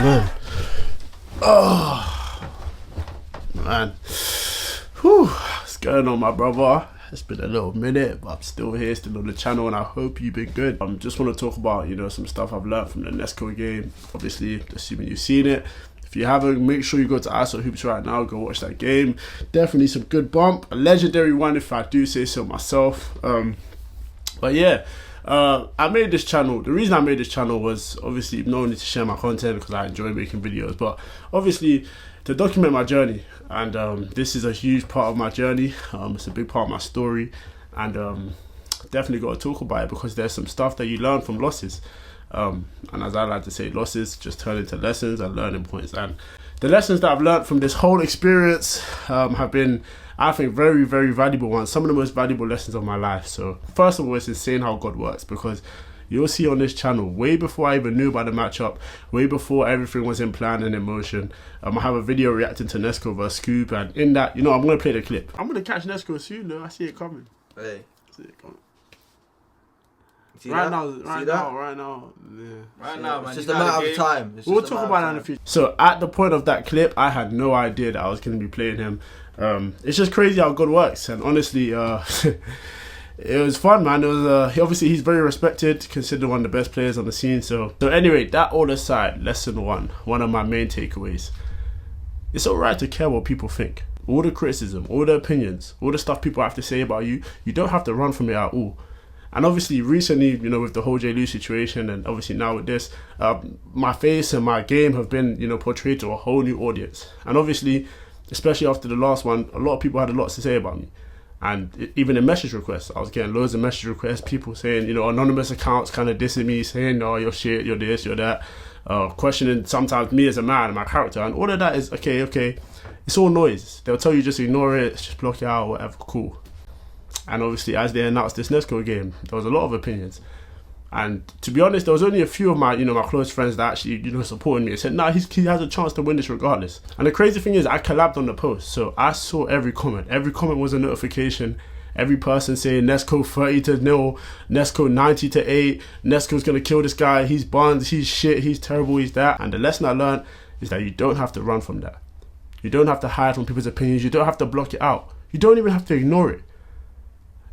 man. Oh, man. Whew. What's going on, my brother? It's been a little minute, but I'm still here, still on the channel, and I hope you've been good. Just want to talk about, some stuff I've learned from the Nesco game. Obviously, assuming you've seen it. If you haven't, make sure you go to ISO Hoops right now. Go watch that game. Definitely some good bump. A legendary one, if I do say so myself. But yeah, I made this channel. The reason I made this channel was obviously not only to share my content because I enjoy making videos, but obviously to document my journey. And this is a huge part of my journey. It's a big part of my story, and definitely got to talk about it because there's some stuff that you learn from losses. And as I like to say, losses just turn into lessons and learning points. And the lessons that I've learned from this whole experience have been, I think, very, very valuable ones. Some of the most valuable lessons of my life. So first of all, it's insane how God works, because you'll see on this channel, way before I even knew about the matchup, way before everything was in plan and in motion, I have a video reacting to Nesco vs Scoop, and in that, I'm going to play the clip. I'm going to catch Nesco soon, though. I see it coming. Hey. I see it coming. Right now, man. It's just a matter of time. We'll talk about that in the future. So at the point of that clip, I had no idea that I was going to be playing him. It's just crazy how God works, and honestly, it was fun, man. It was obviously he's very respected, considered one of the best players on the scene. So anyway, that all aside, lesson one of my main takeaways: it's alright to care what people think. All the criticism, all the opinions, all the stuff people have to say about you, you don't have to run from it at all. And obviously recently, with the whole J. Lou situation, and obviously now with this, my face and my game have been, portrayed to a whole new audience. And obviously, especially after the last one, a lot of people had a lot to say about me. And even in message requests, I was getting loads of message requests, people saying, anonymous accounts kind of dissing me, saying, oh, you're shit, you're this, you're that, questioning sometimes me as a man and my character. And all of that is, okay, it's all noise. They'll tell you just ignore it, just block it out, whatever, cool. And obviously, as they announced this Nesco game, there was a lot of opinions. And to be honest, there was only a few of my, my close friends that actually, supported me and said, nah, he has a chance to win this regardless. And the crazy thing is, I collabed on the post, so I saw every comment. Every comment was a notification. Every person saying Nesco 30-0, Nesco 90-8, Nesco's gonna kill this guy, he's buns, he's shit, he's terrible, he's that. And the lesson I learned is that you don't have to run from that. You don't have to hide from people's opinions. You don't have to block it out. You don't even have to ignore it.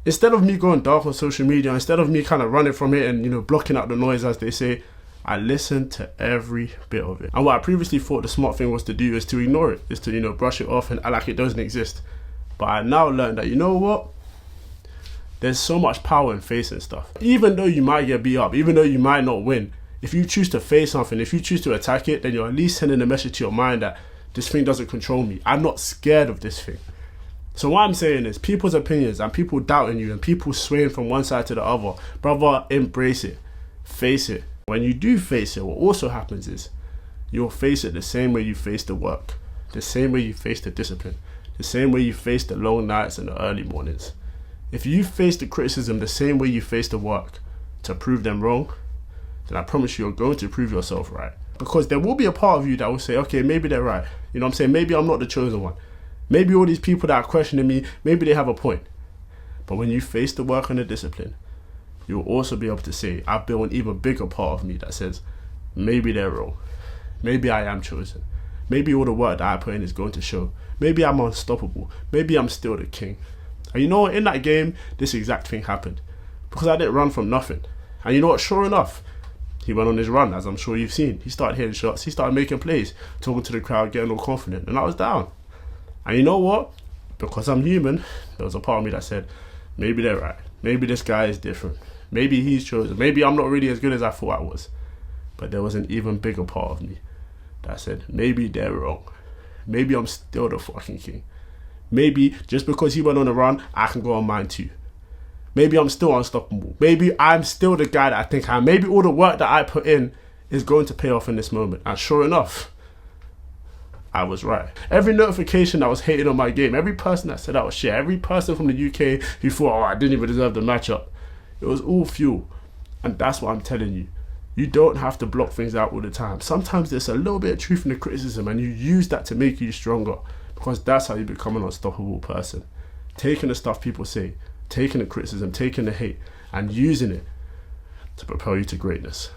Instead of me going dark on social media, instead of me kind of running from it and, blocking out the noise, as they say, I listened to every bit of it. And what I previously thought the smart thing was to do is to ignore it, is to, brush it off and act like it doesn't exist. But I now learned that, what? There's so much power in facing stuff. Even though you might get beat up, even though you might not win, if you choose to face something, if you choose to attack it, then you're at least sending a message to your mind that this thing doesn't control me. I'm not scared of this thing. So what I'm saying is, people's opinions and people doubting you and people swaying from one side to the other, brother, embrace it, face it. When you do face it, what also happens is you'll face it the same way you face the work, the same way you face the discipline, the same way you face the long nights and the early mornings. If you face the criticism the same way you face the work to prove them wrong, then I promise you're going to prove yourself right. Because there will be a part of you that will say, okay, maybe they're right. You know what I'm saying? Maybe I'm not the chosen one. Maybe all these people that are questioning me, maybe they have a point. But when you face the work and the discipline, you'll also be able to say, I've built an even bigger part of me that says, maybe they're wrong. Maybe I am chosen. Maybe all the work that I put in is going to show. Maybe I'm unstoppable. Maybe I'm still the king. And you know what? In that game, this exact thing happened. Because I didn't run from nothing. And you know what? Sure enough, he went on his run, as I'm sure you've seen. He started hitting shots. He started making plays, talking to the crowd, getting all confident. And I was down. And you know what? Because I'm human, there was a part of me that said, maybe they're right. Maybe this guy is different. Maybe he's chosen. Maybe I'm not really as good as I thought I was. But there was an even bigger part of me that said, maybe they're wrong. Maybe I'm still the fucking king. Maybe just because he went on a run, I can go on mine too. Maybe I'm still unstoppable. Maybe I'm still the guy that I think I am. Maybe all the work that I put in is going to pay off in this moment. And sure enough, I was right. Every notification that was hating on my game, every person that said I was shit, every person from the UK who thought, I didn't even deserve the matchup, it was all fuel. And that's what I'm telling you. You don't have to block things out all the time. Sometimes there's a little bit of truth in the criticism and you use that to make you stronger, because that's how you become an unstoppable person. Taking the stuff people say, taking the criticism, taking the hate, and using it to propel you to greatness.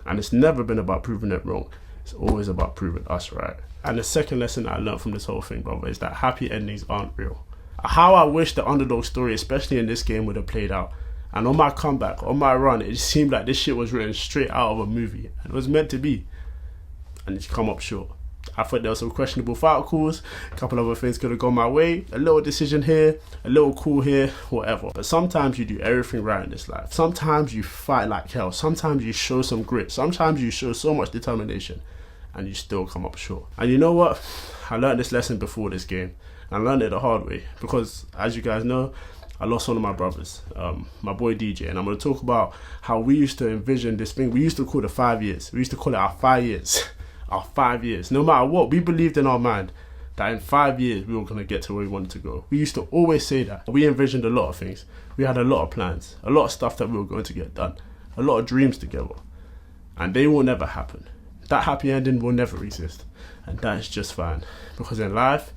And it's never been about proving it wrong. It's always about proving us right. And the second lesson I learned from this whole thing, brother, is that happy endings aren't real. How I wish the underdog story, especially in this game, would have played out. And on my comeback, on my run, it just seemed like this shit was written straight out of a movie. And it was meant to be. And it's come up short. I thought there were some questionable foul calls. A couple other things could have gone my way. A little decision here, a little call here, whatever. But sometimes you do everything right in this life. Sometimes you fight like hell. Sometimes you show some grit. Sometimes you show so much determination. And you still come up short. And you know what? I learned this lesson before this game. I learned it the hard way. Because, as you guys know, I lost one of my brothers, my boy DJ, and I'm going to talk about how we used to envision this thing. We used to call it 5 years. We used to call it our 5 years. Our 5 years. No matter what, we believed in our mind that in 5 years we were going to get to where we wanted to go. We used to always say that. We envisioned a lot of things. We had a lot of plans, a lot of stuff that we were going to get done, a lot of dreams together. And they will never happen. That happy ending will never exist. And that is just fine. Because in life,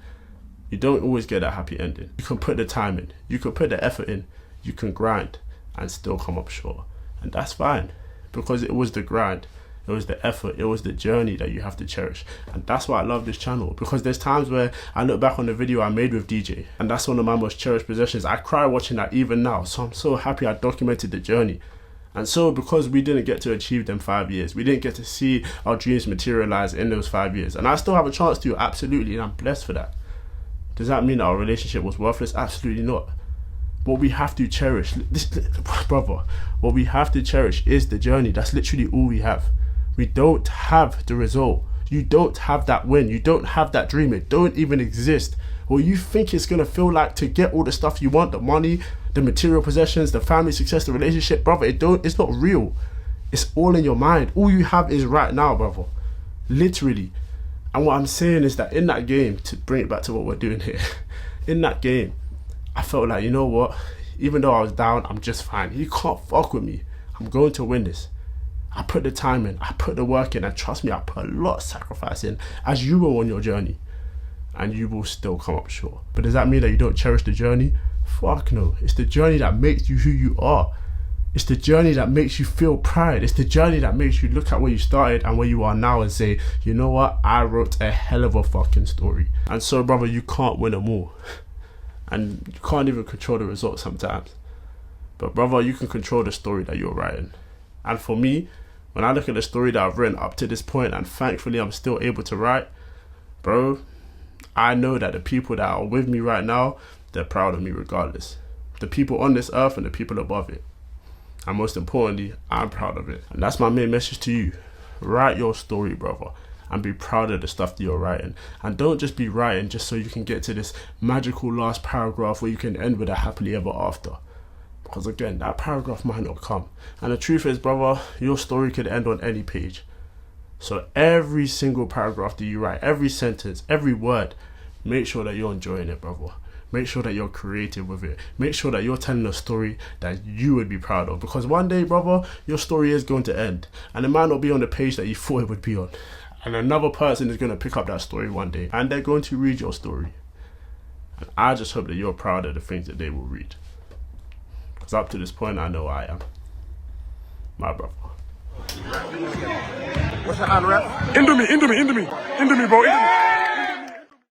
you don't always get that happy ending. You can put the time in, you can put the effort in, you can grind and still come up short. And that's fine, because it was the grind, it was the effort, it was the journey that you have to cherish. And that's why I love this channel, because there's times where I look back on the video I made with DJ, and that's one of my most cherished possessions. I cry watching that even now, so I'm so happy I documented the journey. And so because we didn't get to achieve them 5 years, we didn't get to see our dreams materialize in those 5 years. And I still have a chance to, absolutely, and I'm blessed for that. Does that mean that our relationship was worthless? Absolutely not. What we have to cherish, brother, what we have to cherish is the journey. That's literally all we have. We don't have the result. You don't have that win. You don't have that dream. It don't even exist. What you think it's going to feel like to get all the stuff you want, the money, the material possessions, the family success, the relationship, brother, it's not real. It's all in your mind. All you have is right now, brother. Literally. And what I'm saying is that in that game, to bring it back to what we're doing here, in that game, I felt like, you know what, even though I was down, I'm just fine. You can't fuck with me. I'm going to win this. I put the time in, I put the work in, and trust me, I put a lot of sacrifice in, as you will on your journey. And you will still come up short. But does that mean that you don't cherish the journey? Fuck no. It's the journey that makes you who you are. It's the journey that makes you feel pride. It's the journey that makes you look at where you started and where you are now and say, you know what, I wrote a hell of a fucking story. And so, brother, you can't win them all. And you can't even control the results sometimes. But brother, you can control the story that you're writing. And for me, when I look at the story that I've written up to this point, and thankfully I'm still able to write, bro, I know that the people that are with me right now, they're proud of me regardless. The people on this earth and the people above it. And most importantly, I'm proud of it. And that's my main message to you. Write your story, brother. And be proud of the stuff that you're writing. And don't just be writing just so you can get to this magical last paragraph where you can end with a happily ever after. Because again, that paragraph might not come. And the truth is, brother, your story could end on any page. So every single paragraph that you write, every sentence, every word, make sure that you're enjoying it, brother. Make sure that you're creative with it. Make sure that you're telling a story that you would be proud of. Because one day, brother, your story is going to end. And it might not be on the page that you thought it would be on. And another person is going to pick up that story one day. And they're going to read your story. And I just hope that you're proud of the things that they will read. Because up to this point, I know I am. My brother. What's your hand, ref? Into me, bro. Into me.